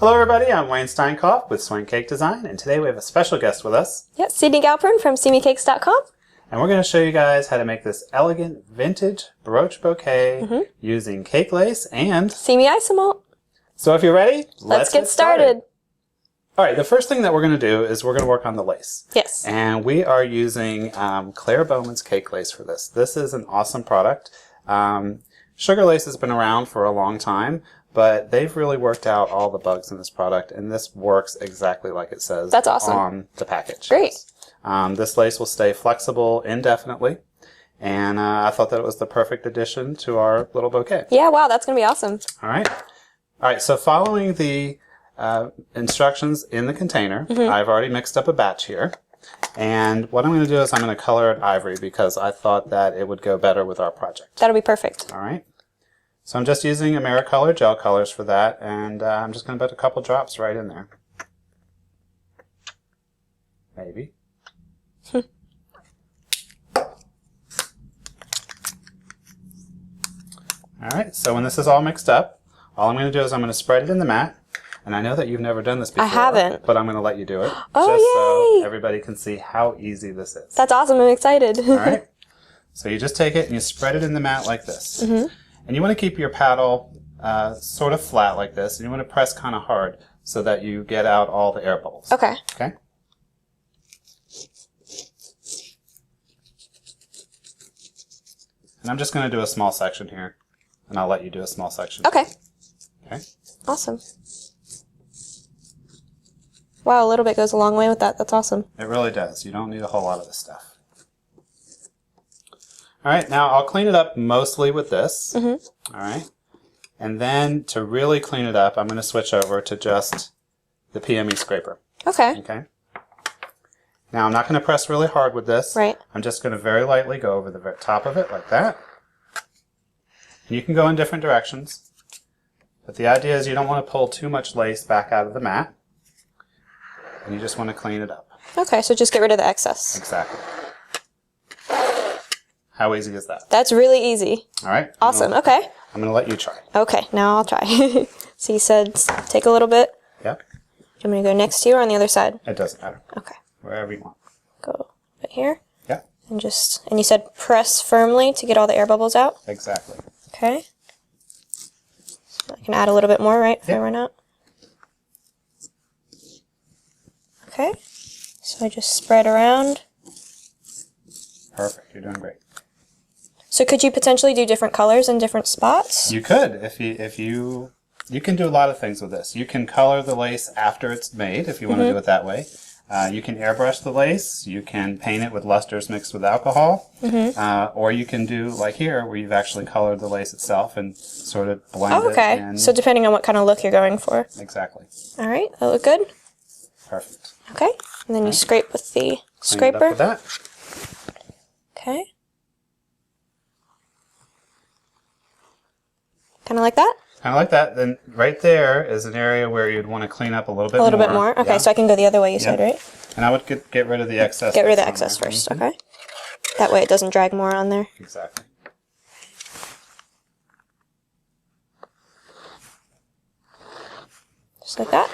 Hello everybody, I'm Wayne Steinkopf with Swank Cake Design, and today we have a special guest with us. Yep, Sidney Galpern from simicakes.com. And we're going to show you guys how to make this elegant vintage brooch bouquet using cake lace and Simi Isomalt. So if you're ready, let's get started. Alright, the first thing that we're going to do is we're going to work on the lace. Yes. And we are using Claire Bowman's cake lace for this. This is an awesome product. Sugar lace has been around for a long time, but they've really worked out all the bugs in this product, and this works exactly like it says That's awesome. on the package. Great. This lace will stay flexible indefinitely, and I thought that it was the perfect addition to our little bouquet. Yeah, wow, that's going to be awesome. All right, so following the instructions in the container, I've already mixed up a batch here. And what I'm going to do is I'm going to color it ivory because I thought that it would go better with our project. That'll be perfect. All right. So I'm just using AmeriColor gel colors for that, and I'm just going to put a couple drops right in there. Maybe. All right, so when this is all mixed up, all I'm going to do is I'm going to spread it in the mat. And I know that you've never done this before. I haven't. But I'm going to let you do it. Oh, just yay! so everybody can see how easy this is. That's awesome. I'm excited. All right. So you just take it and you spread it in the mat like this. And you want to keep your paddle sort of flat like this. And you want to press kind of hard so that you get out all the air bubbles. Okay. Okay? And I'm just going to do a small section here. And I'll let you do a small section. Okay. Okay? Awesome. Wow, a little bit goes a long way with that. That's awesome. It really does. You don't need a whole lot of this stuff. All right, now I'll clean it up mostly with this. All right. And then to really clean it up, I'm going to switch over to just the PME scraper. Okay. Okay. Now I'm not going to press really hard with this. Right. I'm just going to very lightly go over the top of it like that. And you can go in different directions. But the idea is you don't want to pull too much lace back out of the mat. And you just want to clean it up. Okay, so just get rid of the excess. Exactly. How easy is that? That's really easy. All right. Awesome. Okay. I'm going to let you try. Okay, now I'll try. So you said take a little bit. Yep. I'm going to go next to you or on the other side? It doesn't matter. Okay. Wherever you want. Go right here. Yeah. And you said press firmly to get all the air bubbles out? Exactly. Okay. So I can add a little bit more, right? If I run out. Okay. So I just spread around. Perfect. You're doing great. So could you potentially do different colors in different spots? You could if you can do a lot of things with this. You can color the lace after it's made if you want to do it that way. You can airbrush the lace. You can paint it with lusters mixed with alcohol. Or you can do like here where you've actually colored the lace itself and sort of blend it. Okay. So depending on what kind of look you're going for. Exactly. All right. That look good? Perfect. Okay. And then you scrape with the Clean it scraper. up with that. Okay. Kind of like that? Kind of like that. Then right there is an area where you'd want to clean up a little bit more. A little bit more? Okay, so I can go the other way you said, right? And I would get rid of the excess. Get rid of the excess first, okay? That way it doesn't drag more on there. Exactly. Just like that?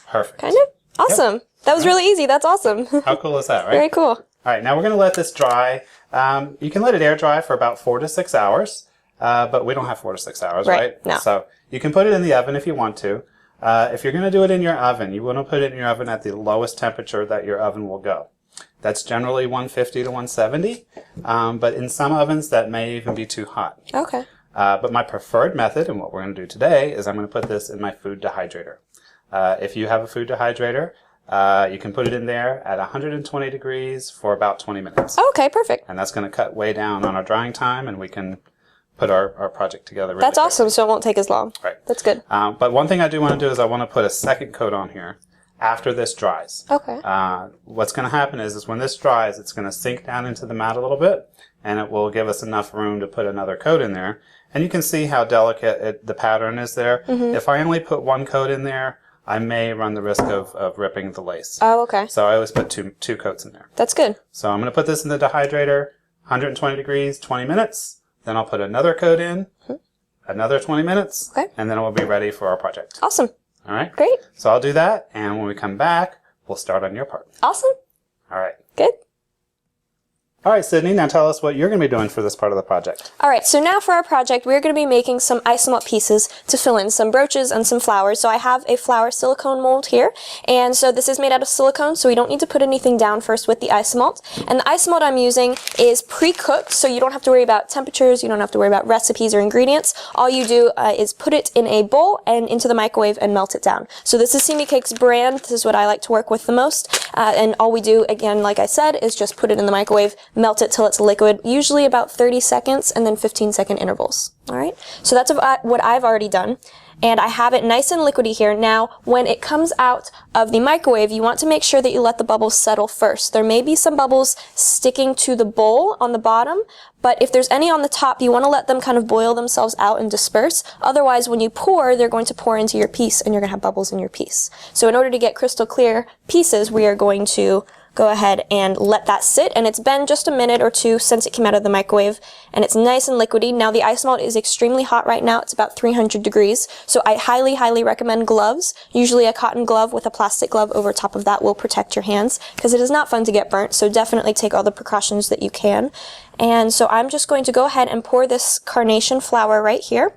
Perfect. Kind of? Awesome. That was really easy. That's awesome. How cool is that, right? Very cool. All right, now we're going to let this dry. You can let it air dry for about 4 to 6 hours, but we don't have 4 to 6 hours, right? No. So you can put it in the oven if you want to. If you're going to do it in your oven, you want to put it in your oven at the lowest temperature that your oven will go. That's generally 150 to 170, but in some ovens that may even be too hot. Okay. But my preferred method, and what we're going to do today, is I'm going to put this in my food dehydrator. If you have a food dehydrator, you can put it in there at 120 degrees for about 20 minutes. Okay, perfect. And that's going to cut way down on our drying time, and we can put our project together really That's awesome, quickly. so it won't take as long. Right. That's good. But one thing I do want to do is I want to put a second coat on here after this dries. Okay. What's going to happen is when this dries, it's going to sink down into the mat a little bit, and it will give us enough room to put another coat in there. And you can see how delicate the pattern is there. If I only put one coat in there, I may run the risk of ripping the lace. Oh, okay. So I always put two coats in there. That's good. So I'm going to put this in the dehydrator, 120 degrees, 20 minutes. Then I'll put another coat in, another 20 minutes, Okay. and then we'll be ready for our project. Awesome. All right. Great. So I'll do that, and when we come back, we'll start on your part. Awesome. All right. Good. All right, Sydney, now tell us what you're going to be doing for this part of the project. All right, so now for our project, we're going to be making some Isomalt pieces to fill in some brooches and some flowers. So I have a flower silicone mold here, and so this is made out of silicone, so we don't need to put anything down first with the Isomalt. And the Isomalt I'm using is pre-cooked, so you don't have to worry about temperatures, you don't have to worry about recipes or ingredients. All you do is put it in a bowl and into the microwave and melt it down. So this is Simi Cake's brand. This is what I like to work with the most. And all we do, again, like I said, is just put it in the microwave, melt it till it's liquid, usually about 30 seconds and then 15-second intervals. All right, so that's what I've already done. And I have it nice and liquidy here. Now, when it comes out of the microwave, you want to make sure that you let the bubbles settle first. There may be some bubbles sticking to the bowl on the bottom, but if there's any on the top, you want to let them kind of boil themselves out and disperse. Otherwise, when you pour, they're going to pour into your piece and you're going to have bubbles in your piece. So in order to get crystal clear pieces, we are going to go ahead and let that sit, and it's been just a minute or two since it came out of the microwave, and it's nice and liquidy. Now the Isomalt is extremely hot right now. It's about 300 degrees, so I highly recommend gloves. Usually a cotton glove with a plastic glove over top of that will protect your hands, because it is not fun to get burnt, so definitely take all the precautions that you can. And so I'm just going to go ahead and pour this carnation flower right here.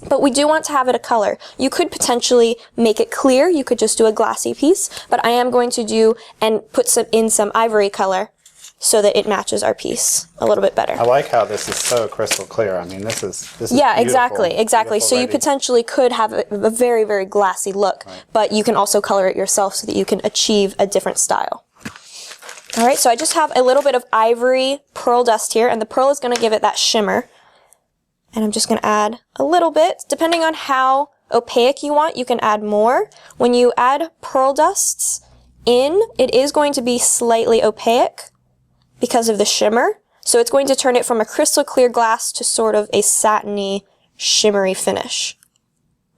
But we do want to have it a color. You could potentially make it clear. You could just do a glassy piece, but I am going to do and put some ivory color so that it matches our piece a little bit better. I like how this is so crystal clear. I mean, this is yeah, beautiful, exactly. So you potentially could have a very glassy look, right, but you can also color it yourself so that you can achieve a different style. All right, so I just have a little bit of ivory pearl dust here, and the pearl is going to give it that shimmer. And I'm just going to add a little bit. Depending on how opaque you want, you can add more. When you add pearl dusts in, it is going to be slightly opaque because of the shimmer. So it's going to turn it from a crystal clear glass to sort of a satiny, shimmery finish.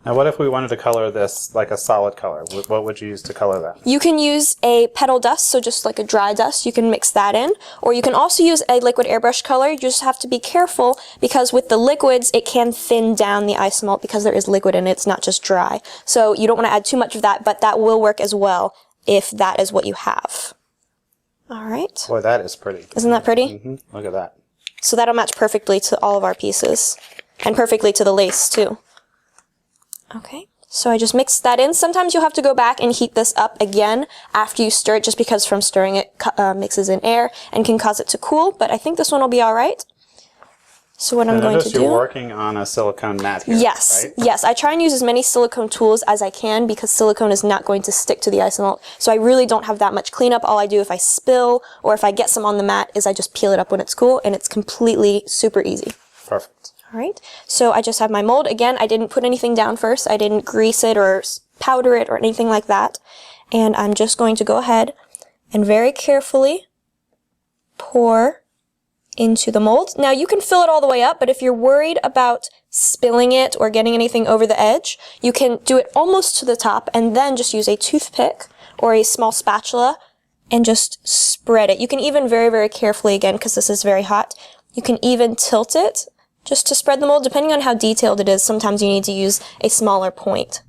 Now what if we wanted to color this like a solid color? What would you use to color that? You can use a petal dust, so just like a dry dust, you can mix that in. Or you can also use a liquid airbrush color. You just have to be careful because with the liquids, it can thin down the Isomalt because there is liquid in it, it's not just dry. So you don't want to add too much of that, but that will work as well if that is what you have. All right. Boy, that is pretty. Isn't that pretty? Mm-hmm. Look at that. So that'll match perfectly to all of our pieces and perfectly to the lace too. Okay, so I just mixed that in. Sometimes you'll have to go back and heat this up again after you stir it, just because from stirring it mixes in air and can cause it to cool, but I think this one will be all right. So what I'm going to do... You're working on a silicone mat here, yes, right? Yes, I try and use as many silicone tools as I can because silicone is not going to stick to the Isomalt, so I really don't have that much cleanup. All I do if I spill or if I get some on the mat is I just peel it up when it's cool, and it's completely super easy. Perfect. All right, so I just have my mold. Again, I didn't put anything down first. I didn't grease it or powder it or anything like that. And I'm just going to go ahead and very carefully pour into the mold. Now you can fill it all the way up, but if you're worried about spilling it or getting anything over the edge, you can do it almost to the top and then just use a toothpick or a small spatula and just spread it. You can even very carefully, again, because this is very hot, you can even tilt it just to spread the mold. Depending on how detailed it is, sometimes you need to use a smaller point.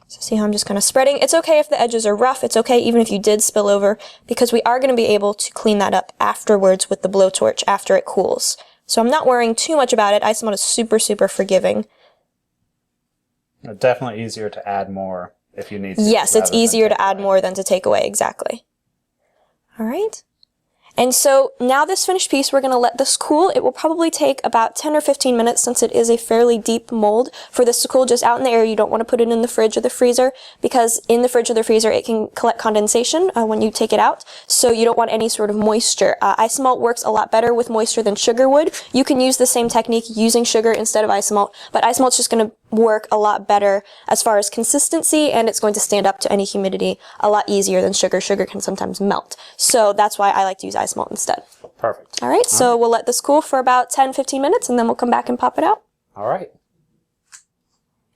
So see how I'm just kind of spreading? It's okay if the edges are rough. It's okay even if you did spill over, because we are going to be able to clean that up afterwards with the blowtorch after it cools. So I'm not worrying too much about it. Isomalt is super forgiving. Definitely easier to add more if you need to. Yes, it's easier to add more than to take away, exactly. All right. And so now this finished piece, we're going to let this cool. It will probably take about 10 or 15 minutes since it is a fairly deep mold for this to cool just out in the air. You don't want to put it in the fridge or the freezer because in the fridge or the freezer it can collect condensation when you take it out. So you don't want any sort of moisture. Isomalt works a lot better with moisture than sugar would. You can use the same technique using sugar instead of Isomalt, but Isomalt's just going to work a lot better as far as consistency, and it's going to stand up to any humidity a lot easier than sugar. Sugar can sometimes melt. So that's why I like to use Isomalt instead. Perfect. All right, so we'll let this cool for about 10-15 minutes, and then we'll come back and pop it out. All right.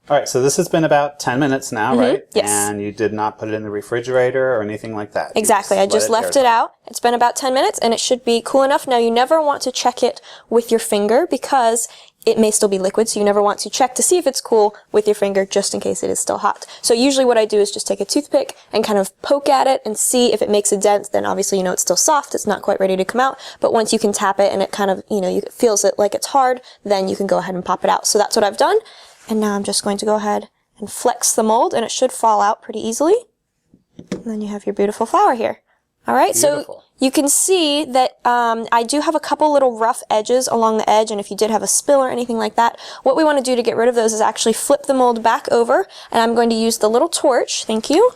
All right, so this has been about 10 minutes now, right? Yes. And you did not put it in the refrigerator or anything like that. Exactly. I just left it out. It's been about 10 minutes and it should be cool enough. Now, you never want to check it with your finger because it may still be liquid, so you never want to check to see if it's cool with your finger just in case it is still hot. So usually what I do is just take a toothpick and kind of poke at it and see if it makes a dent. Then obviously you know it's still soft, it's not quite ready to come out. But once you can tap it and it kind of, it feels it like it's hard, then you can go ahead and pop it out. So that's what I've done. And now I'm just going to go ahead and flex the mold and it should fall out pretty easily. And then you have your beautiful flower here. All right, Beautiful. So you can see that I do have a couple little rough edges along the edge, and if you did have a spill or anything like that, what we want to do to get rid of those is actually flip the mold back over, and I'm going to use the little torch, thank you,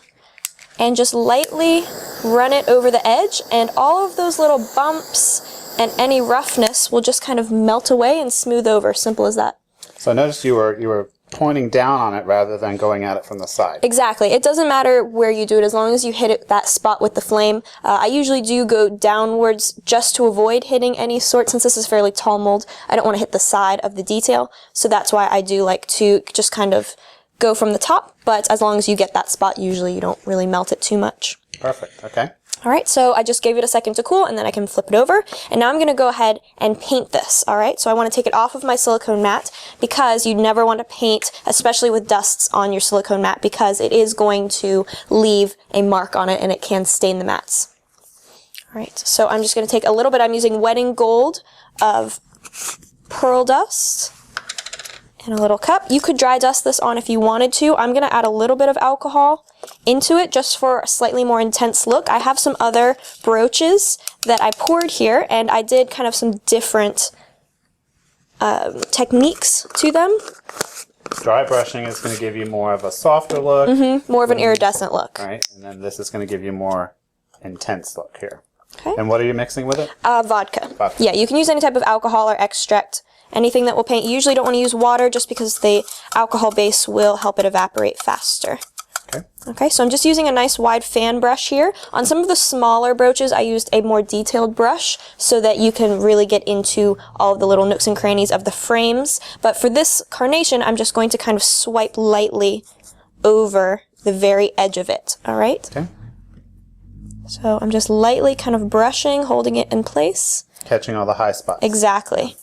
and just lightly run it over the edge, and all of those little bumps and any roughness will just kind of melt away and smooth over, simple as that. So I noticed you were pointing down on it rather than going at it from the side. Exactly. It doesn't matter where you do it as long as you hit it that spot with the flame. I usually do go downwards just to avoid hitting any sort. Since this is fairly tall mold, I don't want to hit the side of the detail. So that's why I do like to just kind of go from the top. But as long as you get that spot, usually you don't really melt it too much. Perfect. Okay. All right, so I just gave it a second to cool, and then I can flip it over. And now I'm going to go ahead and paint this, all right? So I want to take it off of my silicone mat because you never want to paint, especially with dusts on your silicone mat, because it is going to leave a mark on it and it can stain the mats. All right, so I'm just going to take a little bit. I'm using Wedding Gold of pearl dust in a little cup. You could dry dust this on if you wanted to. I'm going to add a little bit of alcohol into it just for a slightly more intense look. I have some other brooches that I poured here, and I did kind of some different techniques to them. Dry brushing is going to give you more of a softer look. More of an iridescent look. Right, and then this is going to give you more intense look here. Okay. And what are you mixing with it? Vodka. Vodka. Yeah, you can use any type of alcohol or extract. Anything that will paint. You usually don't want to use water just because the alcohol base will help it evaporate faster. Okay. Okay, so I'm just using a nice wide fan brush here. On some of the smaller brooches, I used a more detailed brush so that you can really get into all of the little nooks and crannies of the frames. But for this carnation, I'm just going to kind of swipe lightly over the very edge of it, all right? Okay. So I'm just lightly kind of brushing, holding it in place. Catching all the high spots. Exactly.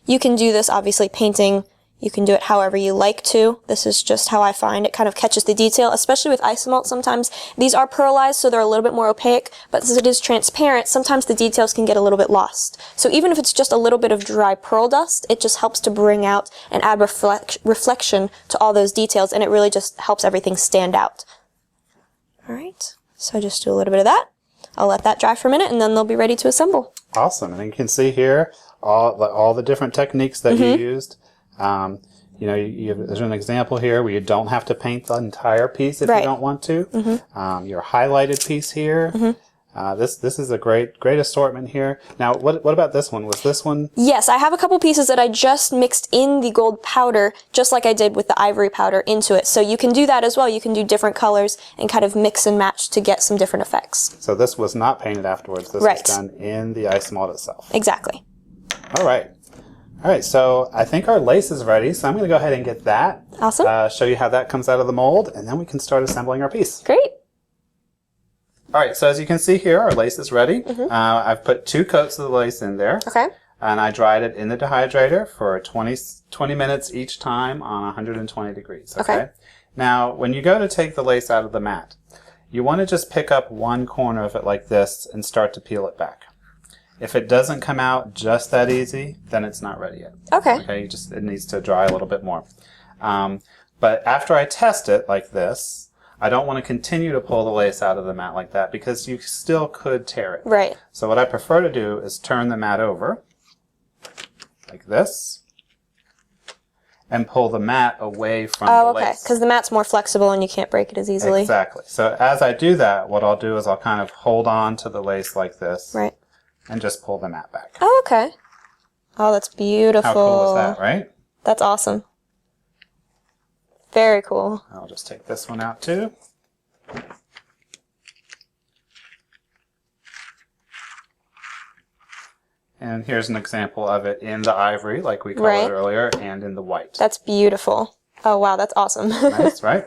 You can do this, obviously, painting. You can do it however you like to. This is just how I find it kind of catches the detail, especially with Isomalt sometimes. These are pearlized, so they're a little bit more opaque, but since it is transparent, sometimes the details can get a little bit lost. So even if it's just a little bit of dry pearl dust, it just helps to bring out and add reflection to all those details, and it really just helps everything stand out. All right, so just do a little bit of that. I'll let that dry for a minute, and then they'll be ready to assemble. Awesome, and you can see here all the different techniques that you used. There's an example here where you don't have to paint the entire piece if you don't want to. Your highlighted piece here. This is a great assortment here. Now, what about this one? Was this one? Yes, I have a couple pieces that I just mixed in the gold powder, just like I did with the ivory powder, into it. So you can do that as well. You can do different colors and kind of mix and match to get some different effects. So this was not painted afterwards. This was done in the Isomalt itself. Exactly. All right. All right, so I think our lace is ready, so I'm going to go ahead and get that. Awesome. Show you how that comes out of the mold, and then we can start assembling our piece. Great. All right, so as you can see here, our lace is ready. I've put 2 coats of the lace in there. Okay. And I dried it in the dehydrator for 20 minutes each time on 120 degrees. Okay. Now, when you go to take the lace out of the mat, you want to just pick up one corner of it like this and start to peel it back. If it doesn't come out just that easy, then it's not ready yet. Okay. Okay, it needs to dry a little bit more. But after I test it like this, I don't want to continue to pull the lace out of the mat like that because you still could tear it. Right. So what I prefer to do is turn the mat over like this and pull the mat away from the lace. Okay, because the mat's more flexible and you can't break it as easily. Exactly. So as I do that, what I'll do is I'll kind of hold on to the lace like this. Right. And just pull the mat back. Oh, okay. Oh, that's beautiful. How cool is that, right? That's awesome. Very cool. I'll just take this one out too. And here's an example of it in the ivory, like we colored Right. earlier, and in the white. That's beautiful. Oh wow, that's awesome. Nice, right?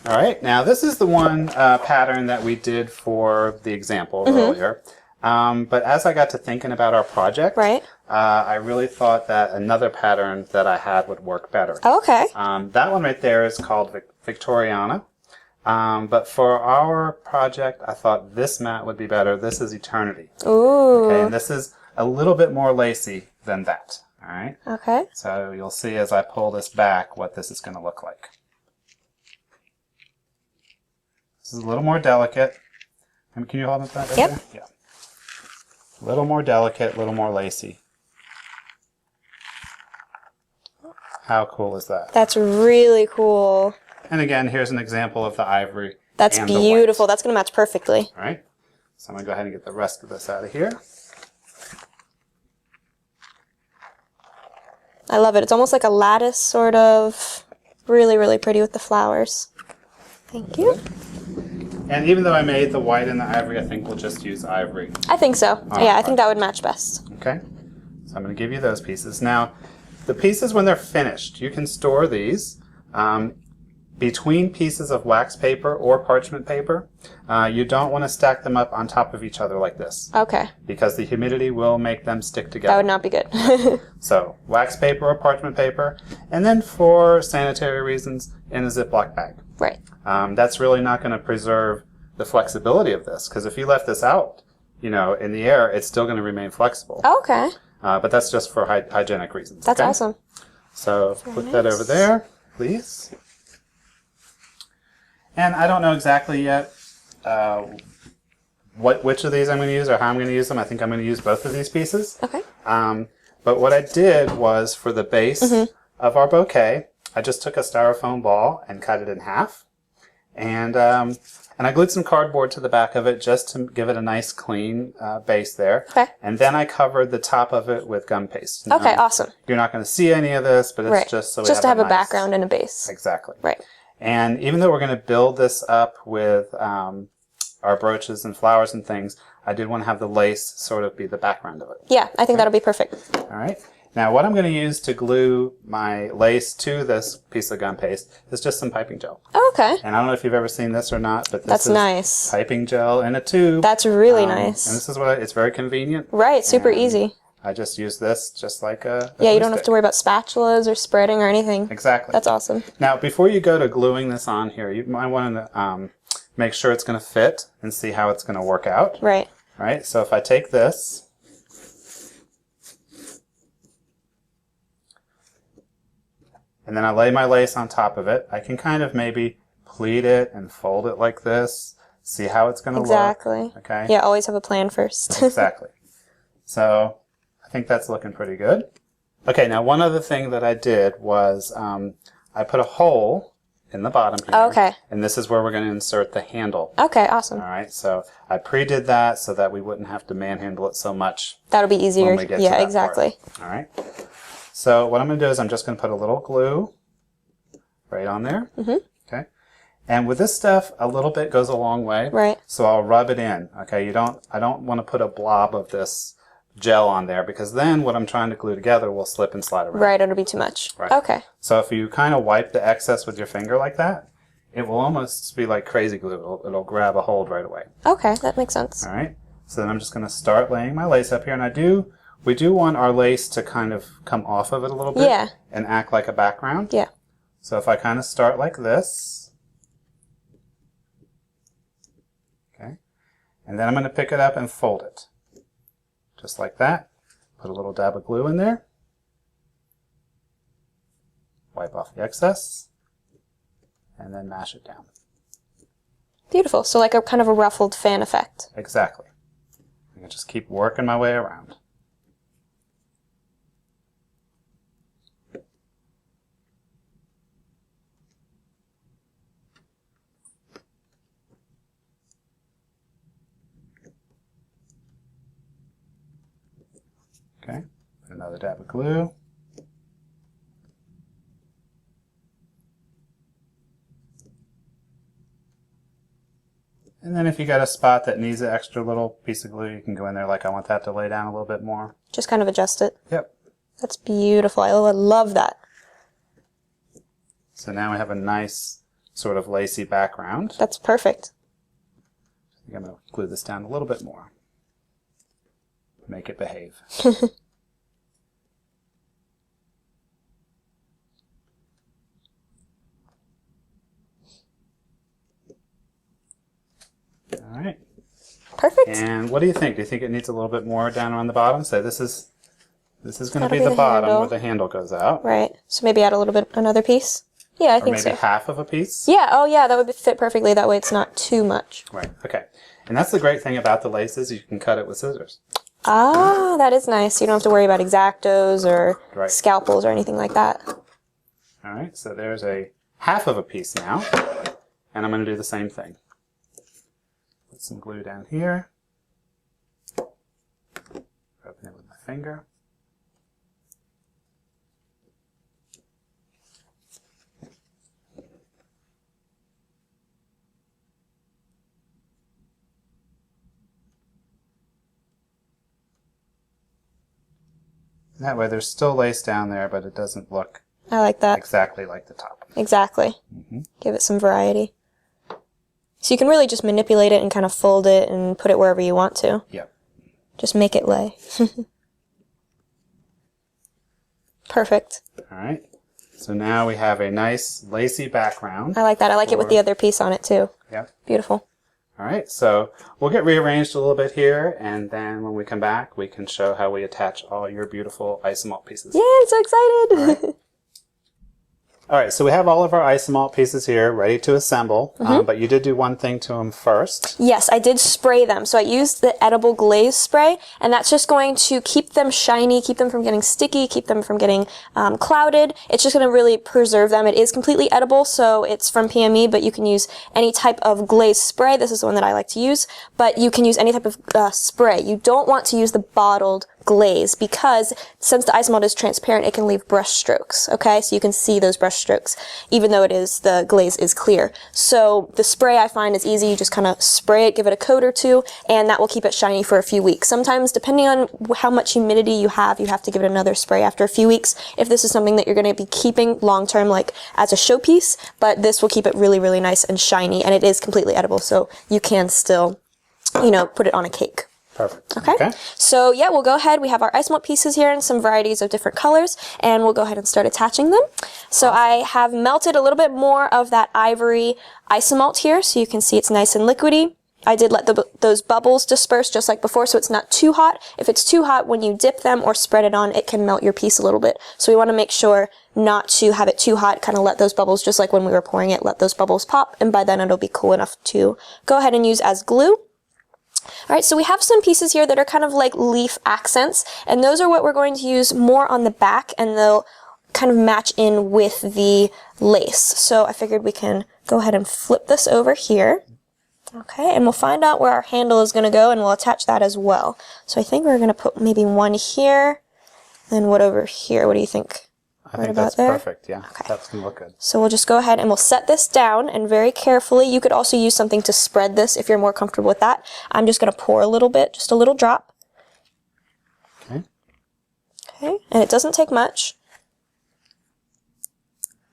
All right, now this is the one pattern that we did for the example earlier. But as I got to thinking about our project, Right. I really thought that another pattern that I had would work better. Okay. That one right there is called Victoriana. But for our project, I thought this mat would be better. This is Eternity. Ooh. Okay, and this is a little bit more lacy than that. All right. Okay. So you'll see as I pull this back what this is going to look like. This is a little more delicate. And can you hold it that? Right Yep. there? Yeah. A little more delicate, a little more lacy. How cool is that? That's really cool. And again, here's an example of the ivory. That's and the white. beautiful. That's going to match perfectly. All right. So I'm going to go ahead and get the rest of this out of here. I love it. It's almost like a lattice, sort of. Really, really pretty with the flowers. Thank you. And even though I made the white and the ivory, I think we'll just use ivory. I think so. Yeah, I think that would match best. Okay. So I'm going to give you those pieces. Now, the pieces, when they're finished, you can store these between pieces of wax paper or parchment paper. You don't want to stack them up on top of each other like this, Okay. because the humidity will make them stick That together. would not be good. So, wax paper or parchment paper, and then for sanitary reasons, in a Ziploc bag. Right. That's really not going to preserve the flexibility of this, because if you left this out, in the air, it's still going to remain flexible. Okay. But that's just for hygienic reasons. That's okay? awesome. So put that over there, please. And I don't know exactly yet which of these I'm going to use or how I'm going to use them. I think I'm going to use both of these pieces. Okay. But what I did was, for the base of our bouquet, I just took a styrofoam ball and cut it in half. And I glued some cardboard to the back of it just to give it a nice clean base there. Okay. And then I covered the top of it with gum paste. Okay, Now, awesome. you're not going to see any of this, but it's Right. just so we Just to have a nice- background and a base. Exactly. Right. And even though we're going to build this up with our brooches and flowers and things, I did want to have the lace sort of be the background of it. Yeah, I think that'll be perfect. All right. Now, what I'm going to use to glue my lace to this piece of gum paste is just some piping gel. Oh, okay. And I don't know if you've ever seen this or not, but this That's is nice. piping gel in a tube. That's really And nice. this is it's very convenient. Right, super And easy. I just use this just like a Yeah, you glue don't have stick. to worry about spatulas or spreading or anything. Exactly. That's awesome. Now, before you go to gluing this on here, you might want to make sure it's going to fit and see how it's going to work out. Right. Right? So if I take this, and then I lay my lace on top of it, I can kind of maybe pleat it and fold it like this, see how it's going to Exactly. look. Okay? Yeah, always have a plan first. Exactly. So I think that's looking pretty good. Okay, now one other thing that I did was I put a hole in the bottom here. Okay. And this is where we're going to insert the handle. Okay, awesome. All right, so I pre-did that so that we wouldn't have to manhandle it so much. That'll be easier. When we get to Yeah, that exactly. part. All right. So what I'm going to do is I'm just going to put a little glue right on there. Mhm. Okay. And with this stuff, a little bit goes a long way. Right. So I'll rub it in. Okay. I don't want to put a blob of this gel on there, because then what I'm trying to glue together will slip and slide around. Right, it'll be too much. Right. Okay. So if you kind of wipe the excess with your finger like that, it will almost be like crazy glue. It'll grab a hold right away. Okay, that makes sense. All right. So then I'm just going to start laying my lace up here, and we do want our lace to kind of come off of it a little bit. Yeah. And act like a background. Yeah. So if I kind of start like this, okay, and then I'm going to pick it up and fold it, just like that. Put a little dab of glue in there. Wipe off the excess, and then mash it down. Beautiful. So like a kind of a ruffled fan effect. Exactly. I can just keep working my way around. Okay, put another dab of glue. And then if you got a spot that needs an extra little piece of glue, you can go in there like, I want that to lay down a little bit more. Just kind of adjust it. Yep. That's beautiful. I love that. So now we have a nice sort of lacy background. That's perfect. I think I'm going to glue this down a little bit more. Make it behave. All right. Perfect. And what do you think? Do you think it needs a little bit more down on the bottom? So this is going to That'll be be the the bottom handle. where the handle goes out. Right. So maybe add a little bit, another piece? Yeah, I Or think maybe so. half of a piece. Yeah, oh yeah, that would fit perfectly. That way it's not too much. Right. Okay. And that's the great thing about the laces. You can cut it with scissors. Ah, that is nice. You don't have to worry about X-Actos or Right. scalpels or anything like that. All right. So there's a half of a piece now. And I'm going to do the same thing. Put some glue down here. Open it with my finger. That way there's still lace down there, but it doesn't look I like that. exactly like the top. Exactly. Give it some variety. So you can really just manipulate it and kind of fold it and put it wherever you want to. Yep. Just make it lay. Perfect. All right. So now we have a nice lacy background. I like that. I like it with the other piece on it too. Yep. Beautiful. All right. So we'll get rearranged a little bit here, and then when we come back, we can show how we attach all your beautiful Isomalt pieces. Yeah, I'm so excited. All right. All right, so we have all of our Isomalt pieces here ready to assemble, but you did do one thing to them first. Yes, I did spray them. So I used the edible glaze spray, and that's just going to keep them shiny, keep them from getting sticky, keep them from getting clouded. It's just going to really preserve them. It is completely edible, so it's from PME, but you can use any type of glaze spray. This is the one that I like to use, but you can use any type of spray. You don't want to use the bottled glaze because since the Isomalt is transparent, it can leave brush strokes, okay? So you can see those brush strokes, even though the glaze is clear. So the spray I find is easy. You just kind of spray it, give it a coat or two, and that will keep it shiny for a few weeks. Sometimes, depending on how much humidity you have to give it another spray after a few weeks if this is something that you're going to be keeping long term, like as a showpiece, but this will keep it really, really nice and shiny, and it is completely edible, so you can still, put it on a cake. Perfect. Okay. So yeah, we'll go ahead. We have our Isomalt pieces here in some varieties of different colors, and we'll go ahead and start attaching them. So I have melted a little bit more of that ivory Isomalt here, so you can see it's nice and liquidy. I did let those bubbles disperse just like before, so it's not too hot. If it's too hot, when you dip them or spread it on, it can melt your piece a little bit. So we want to make sure not to have it too hot, kind of let those bubbles, just like when we were pouring it, let those bubbles pop, and by then it'll be cool enough to go ahead and use as glue. Alright, so we have some pieces here that are kind of like leaf accents, and those are what we're going to use more on the back, and they'll kind of match in with the lace. So I figured we can go ahead and flip this over here. Okay, and we'll find out where our handle is going to go, and we'll attach that as well. So I think we're going to put maybe one here, then what over here? What do you think? I think that's perfect, yeah. Okay. That's going to look good. So we'll just go ahead and we'll set this down, and very carefully, you could also use something to spread this if you're more comfortable with that. I'm just going to pour a little bit, just a little drop. Okay. Okay, and it doesn't take much.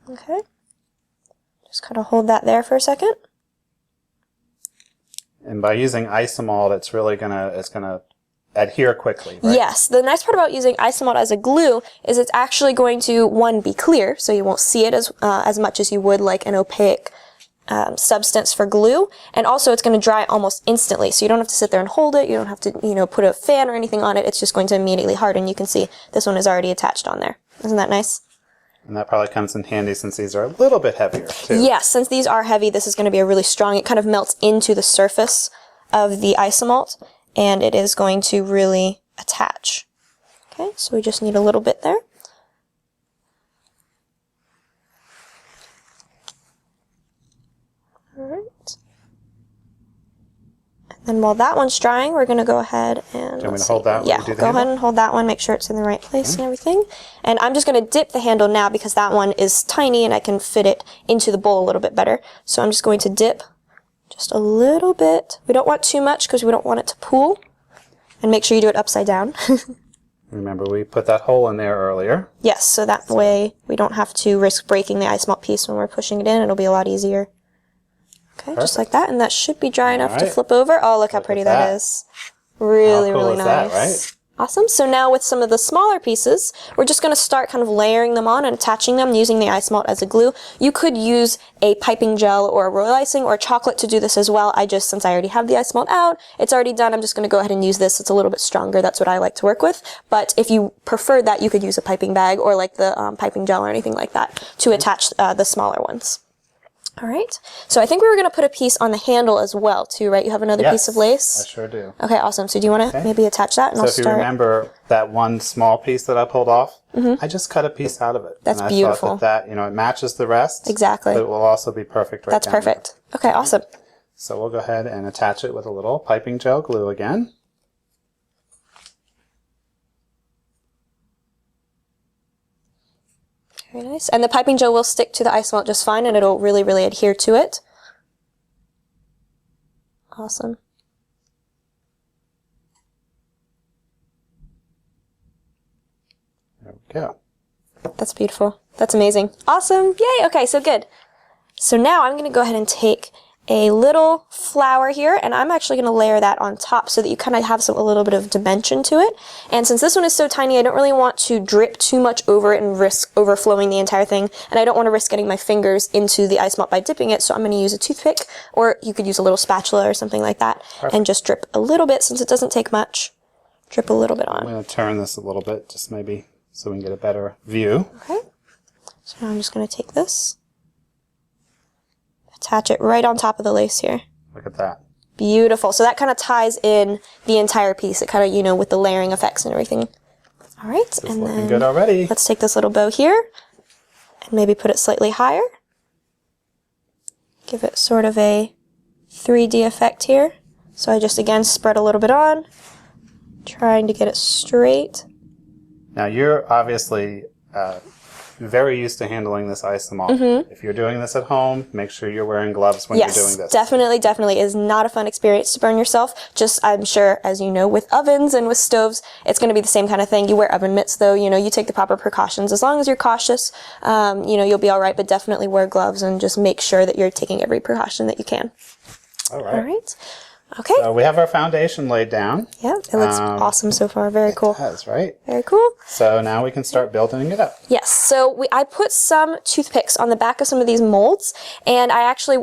Okay. Just kind of hold that there for a second. And by using Isomalt, it's gonna adhere quickly, right? Yes. The nice part about using Isomalt as a glue is it's actually going to, one, be clear, so you won't see it as much as you would like an opaque substance for glue, and also it's going to dry almost instantly, so you don't have to sit there and hold it, you don't have to, put a fan or anything on it, it's just going to immediately harden. You can see this one is already attached on there. Isn't that nice? And that probably comes in handy since these are a little bit heavier, too. Yes, since these are heavy, this is going to be a really strong, it kind of melts into the surface of the Isomalt, and it is going to really attach. Okay, so we just need a little bit there. Alright. And then while that one's drying, we're going to go ahead and... Do you want me to hold that one? Yeah, go ahead and hold that one, make sure it's in the right place and everything. And I'm just going to dip the handle now because that one is tiny and I can fit it into the bowl a little bit better. So I'm just going to dip Just a little bit. We don't want too much because we don't want it to pool. And make sure you do it upside down. Remember, we put that hole in there earlier. Yes, so that way we don't have to risk breaking the ice malt piece when we're pushing it in. It'll be a lot easier. Okay, perfect. Just like that, and that should be dry enough to flip over. Oh, look how pretty that is. Really, how cool really is nice. That, right? Awesome. So now with some of the smaller pieces, we're just going to start kind of layering them on and attaching them using the Isomalt as a glue. You could use a piping gel or a royal icing or chocolate to do this as well. Since I already have the Isomalt out, it's already done, I'm just going to go ahead and use this. It's a little bit stronger. That's what I like to work with. But if you prefer that, you could use a piping bag or like the piping gel or anything like that to attach the smaller ones. All right. So I think we were going to put a piece on the handle as well, too, right? You have another piece of lace? I sure do. Okay, awesome. So do you want to maybe attach that? And so if you remember that one small piece that I pulled off, I just cut a piece out of it. That's and beautiful. I thought that, it matches the rest. Exactly. But it will also be perfect right That's down perfect. there. Okay, awesome. So we'll go ahead and attach it with a little piping gel glue again. Very nice. And the piping gel will stick to the Isomalt just fine, and it'll really, really adhere to it. Awesome. There we go. That's beautiful. That's amazing. Awesome. Yay. Okay, so good. So now I'm going to go ahead and take a little flower here, and I'm actually going to layer that on top so that you kind of have a little bit of dimension to it. And since this one is so tiny, I don't really want to drip too much over it and risk overflowing the entire thing, and I don't want to risk getting my fingers into the Isomalt by dipping it, so I'm going to use a toothpick, or you could use a little spatula or something like that. Perfect. And just drip a little bit, since it doesn't take much. Drip a little bit on. I'm going to turn this a little bit, just maybe so we can get a better view. Okay. So now I'm just going to take this, attach it right on top of the lace here. Look at that. Beautiful. So that kind of ties in the entire piece. It kind of, with the layering effects and everything. All right. This is looking good already. Let's take this little bow here and maybe put it slightly higher. Give it sort of a 3D effect here. So I just, again, spread a little bit on, trying to get it straight. Now you're obviously very used to handling this Isomalt. If you're doing this at home, make sure you're wearing gloves when you're doing this. Definitely, definitely. It is not a fun experience to burn yourself. Just, I'm sure, as you know, with ovens and with stoves, it's going to be the same kind of thing. You wear oven mitts, though. You take the proper precautions. As long as you're cautious, you'll be all right, but definitely wear gloves and just make sure that you're taking every precaution that you can. All right. All right. Okay. So we have our foundation laid down. Yeah, it looks awesome so far. Very cool. It does, right? Very cool. So now we can start building it up. Yes, so I put some toothpicks on the back of some of these molds, and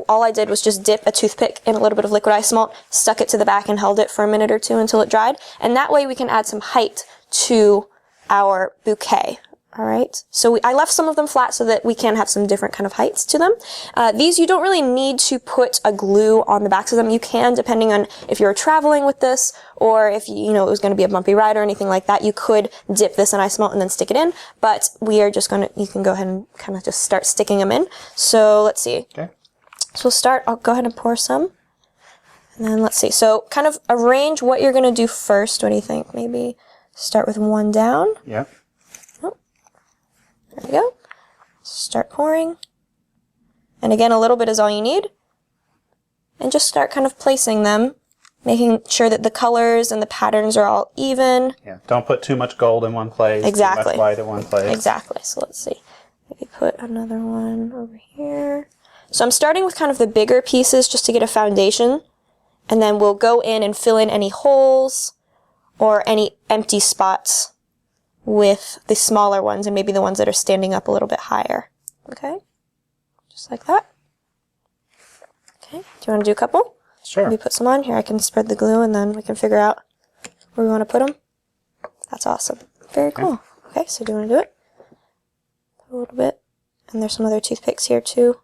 all I did was just dip a toothpick in a little bit of liquid Isomalt, stuck it to the back, and held it for a minute or two until it dried. And that way we can add some height to our bouquet. All right, so I left some of them flat so that we can have some different kind of heights to them. These you don't really need to put a glue on the backs of them. You can, depending on if you're traveling with this or if it was going to be a bumpy ride or anything like that, you could dip this in Isomalt and then stick it in. But we are just you can go ahead and kind of just start sticking them in. So let's see. Okay. So I'll go ahead and pour some. And then let's see. So kind of arrange what you're going to do first. What do you think? Maybe start with one down. Yeah. There we go. Start pouring. And again, a little bit is all you need. And just start kind of placing them, making sure that the colors and the patterns are all even. Yeah, don't put too much gold in one place, Exactly. too much white in one place. Exactly. So let's see. Maybe put another one over here. So I'm starting with kind of the bigger pieces just to get a foundation. And then we'll go in and fill in any holes or any empty spots with the smaller ones and maybe the ones that are standing up a little bit higher. Okay? Just like that. Okay. Do you want to do a couple? Sure. Maybe put some on here. I can spread the glue and then we can figure out where we want to put them. That's awesome. Very cool. Okay, so do you want to do it? Put a little bit. And there's some other toothpicks here too.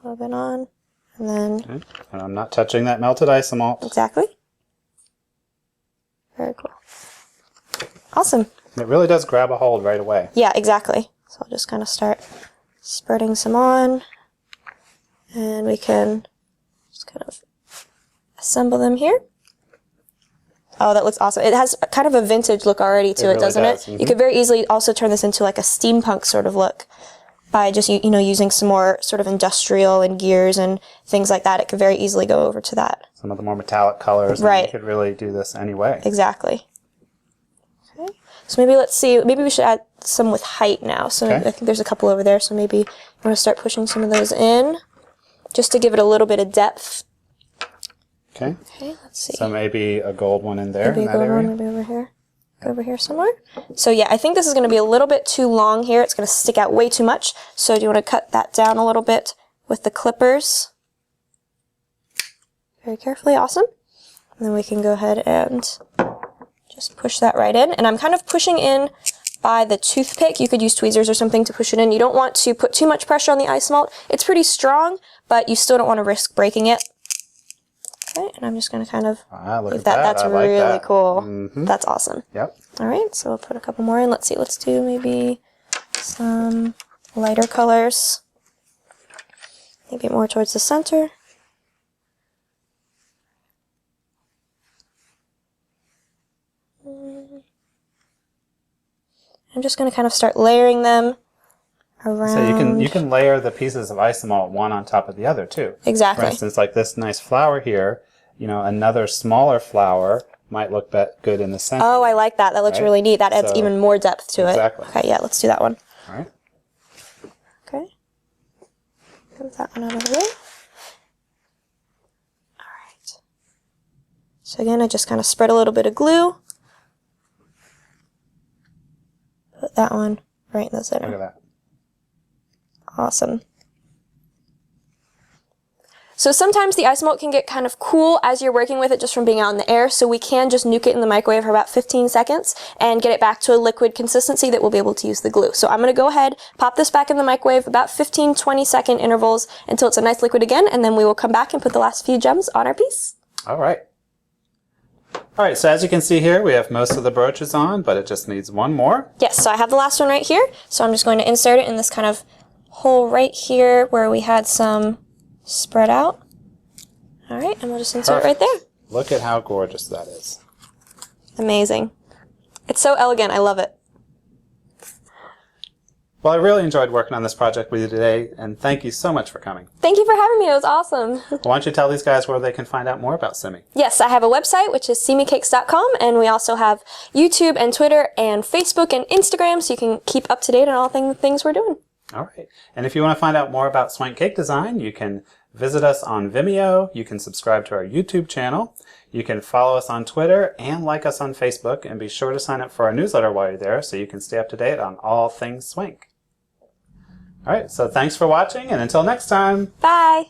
A little bit on. And then... Okay. And I'm not touching that melted Isomalt. Exactly. Very cool. Awesome. It really does grab a hold right away. Yeah, exactly. So I'll just kind of start spreading some on. And we can just kind of assemble them here. Oh, that looks awesome. It has kind of a vintage look already to it, really doesn't it? does. You could very easily also turn this into like a steampunk sort of look. by just, you know, using some more sort of industrial and gears and things like that, it could very easily go over to that. Some of the more metallic colors. Right. You could really do this anyway. Exactly. Okay. So maybe let's see, maybe we should add some with height now. So Okay. I think there's a couple over there, so maybe I'm going to start pushing some of those in just to give it a little bit of depth. Okay. Okay, let's see. So maybe a gold one in there, Maybe in a that gold area. one, maybe over here. Over here somewhere. So yeah, I think this is going to be a little bit too long here. It's going to stick out way too much. So do you want to cut that down a little bit with the clippers? Very carefully, awesome. And then we can go ahead and just push that right in. And I'm kind of pushing in by the toothpick. You could use tweezers or something to push it in. You don't want to put too much pressure on the Isomalt. It's pretty strong, but you still don't want to risk breaking it. Okay, and I'm just going to kind of Look leave at that. that. That's I like really that. cool. Mm-hmm. That's awesome. Yep. All right, so we'll put a couple more in. Let's see, let's do maybe some lighter colors. Maybe more towards the center. I'm just going to kind of start layering them around. So you can layer the pieces of Isomalt one on top of the other too. Exactly. For instance, like this nice flower here, you know, another smaller flower might look good in the center. Oh, I like that. That looks Right? really neat. That adds So- even more depth to Exactly. it. Okay, yeah, let's do that one. All right. Okay. Move that one out of the way. Alright. So again, I just kind of spread a little bit of glue. Put that one right in the center. Look at that. Awesome. So sometimes the Isomalt can get kind of cool as you're working with it just from being out in the air, so we can just nuke it in the microwave for about 15 seconds and get it back to a liquid consistency that we'll be able to use the glue. So I'm going to go ahead, pop this back in the microwave about 15-20 second intervals until it's a nice liquid again, and then we will come back and put the last few gems on our piece. All right. All right, so as you can see here, we have most of the brooches on, but it just needs one more. Yes, so I have the last one right here, so I'm just going to insert it in this kind of hole right here where we had some spread out. All right, and we'll just insert it right there. Look at how gorgeous that is. Amazing. It's so elegant. I love it. Well, I really enjoyed working on this project with you today, and thank you so much for coming. Thank you for having me. It was awesome. Why don't you tell these guys where they can find out more about Simi? Yes, I have a website, which is simicakes.com, and we also have YouTube and Twitter and Facebook and Instagram, so you can keep up to date on all things we're doing. All right. And if you want to find out more about Swank cake design, you can visit us on Vimeo. You can subscribe to our YouTube channel. You can follow us on Twitter and like us on Facebook. And be sure to sign up for our newsletter while you're there so you can stay up to date on all things Swank. All right. So thanks for watching, and until next time. Bye.